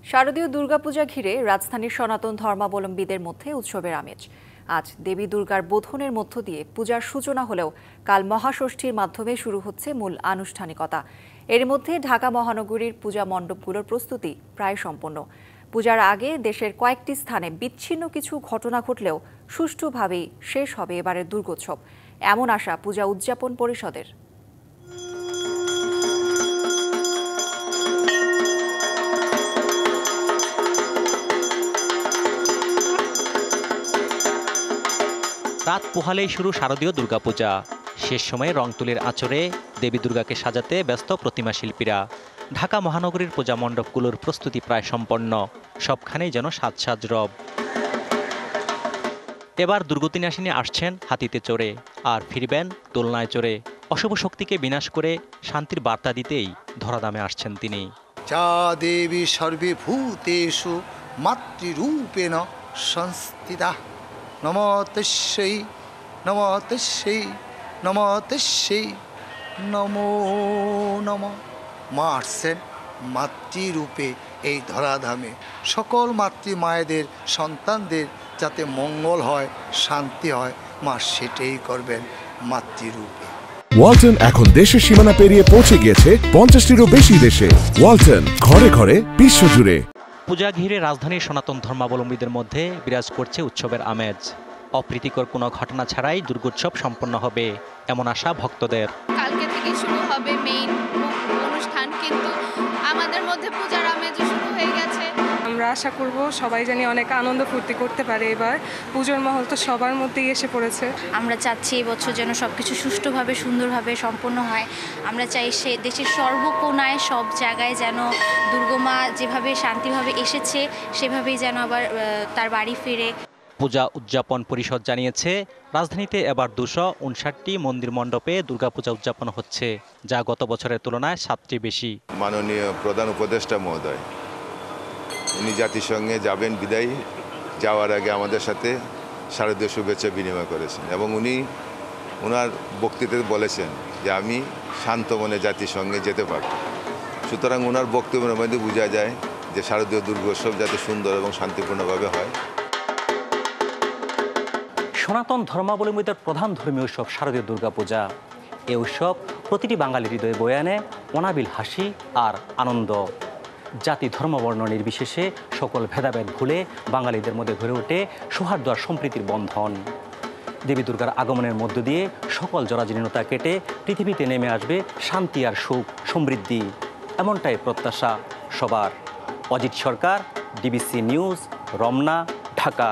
শারদীয় দুর্গাপূজা ঘিরে রাজধানীর সনাতন ধর্মাবলম্বীদের মধ্যে উৎসবের আমেজ। আজ দেবী দুর্গার বোধনের মধ্য দিয়ে পূজার সূচনা হলেও কাল মহাষষ্ঠীর মাধ্যমে শুরু হচ্ছে মূল আনুষ্ঠানিকতা। এর মধ্যে ঢাকা মহানগরীর পূজা মণ্ডপগুলোর প্রস্তুতি প্রায় সম্পন্ন। পূজার আগে দেশের কয়েকটি স্থানে বিচ্ছিন্ন কিছু ঘটনা ঘটলেও সুষ্ঠুভাবেই শেষ হবে এবারের দুর্গোৎসব, এমন আশা পূজা উদযাপন পরিষদের। রাত পোহালেই শুরু শারদীয় দুর্গাপূজা। শেষ সময়ে রং তুলির আঁচড়ে দেবী দুর্গাকে সাজাতে ব্যস্ত প্রতিমা শিল্পীরা। ঢাকা মহানগরীর পূজা মণ্ডপগুলোর প্রস্তুতি প্রায় সম্পন্ন, সবখানেই যেন সাজ সাজ রব। এবার দুর্গতিনাশিনী আসছেন হাতিতে চড়ে, আর ফিরবেন দোলনায় চড়ে। অশুভ শক্তিকে বিনাশ করে শান্তির বার্তা দিতেই ধরাধামে আসছেন তিনি। যা দেবী সর্বভূতেষু মাতৃরূপেণ সংস্থিতা নমো তস্যৈ নমো তস্যৈ নমো তস্যৈ নমো নমঃ। মা আসছেন মাতৃরূপে এই ধরাধামে, সকল মাতৃমায়েদের সন্তানদের যাতে মঙ্গল হয়, শান্তি হয়, মা সেটাই করবেন মাতৃরূপে। ওয়ালটন এখন দেশের সীমানা পেরিয়ে পৌঁছে গিয়েছে 50টিরও বেশি দেশে। ওয়ালটন, ঘরে ঘরে বিশ্বজুড়ে। পূজা ঘিরে রাজধানীর সনাতন ধর্মাবলম্বীদের মধ্যে বিরাজ করছে উৎসবের আমেজ। অপ্রীতিকর কোনো ঘটনা ছাড়াই দুর্গোৎসব সম্পন্ন হবে, এমন আশা ভক্তদের। কালকে থেকে শুরু হবে মেইন অনুষ্ঠান, কিন্তু আমাদের মধ্যে পূজার আমেজ শুরু হয়ে গেছে। আমরা আশা করব সবাই জানি অনেক আনন্দ ফুর্তি করতে পারে। এবার পুজোর মহল তো সবার মধ্যেই এসে পড়েছে। আমরা চাচ্ছি এবছর যেন সবকিছু সুষ্ঠুভাবে সুন্দরভাবে সম্পন্ন হয়। আমরা চাই সে দেশের সর্বকোণায় সব জায়গায় যেন দুর্গমা যেভাবে শান্তিভাবে এসেছে সেভাবেই যেন আবার তার বাড়ি ফিরে। পূজা উদযাপন পরিষদ জানিয়েছে, রাজধানীতে এবার 259টি মন্দির মণ্ডপে দুর্গাপূজা উদযাপন হচ্ছে, যা গত বছরের তুলনায় 7টি বেশি। মাননীয় প্রধান উপদেষ্টা মহোদয় উনি জাতিসংঘে যাবেন বিদায়ী, যাওয়ার আগে আমাদের সাথে শারদীয় শুভেচ্ছা বিনিময় করেছেন এবং উনি ওনার বক্তৃতাতে বলেছেন যে আমি শান্ত মনে জাতিসংঘে যেতে পারব। সুতরাং ওনার বক্তব্যের মধ্যে বোঝা যায় যে শারদীয় দুর্গোৎসব যাতে সুন্দর এবং শান্তিপূর্ণভাবে হয়। সনাতন ধর্মাবলম্বীদের প্রধান ধর্মীয় উৎসব শারদীয় দুর্গাপূজা। এই উৎসব প্রতিটি বাঙালির হৃদয়ে বয়ে আনে অনাবিল হাসি আর আনন্দ। জাতি ধর্মবর্ণ নির্বিশেষে সকল ভেদাভেদ ভুলে বাঙালিদের মধ্যে গড়ে ওঠে সৌহার্দ্য আর সম্প্রীতির বন্ধন। দেবী দুর্গার আগমনের মধ্য দিয়ে সকল জরাজীর্ণতা কেটে পৃথিবীতে নেমে আসবে শান্তি আর সুখ সমৃদ্ধি, এমনটাই প্রত্যাশা সবার। অজিত সরকার, ডিবিসি নিউজ, রমনা, ঢাকা।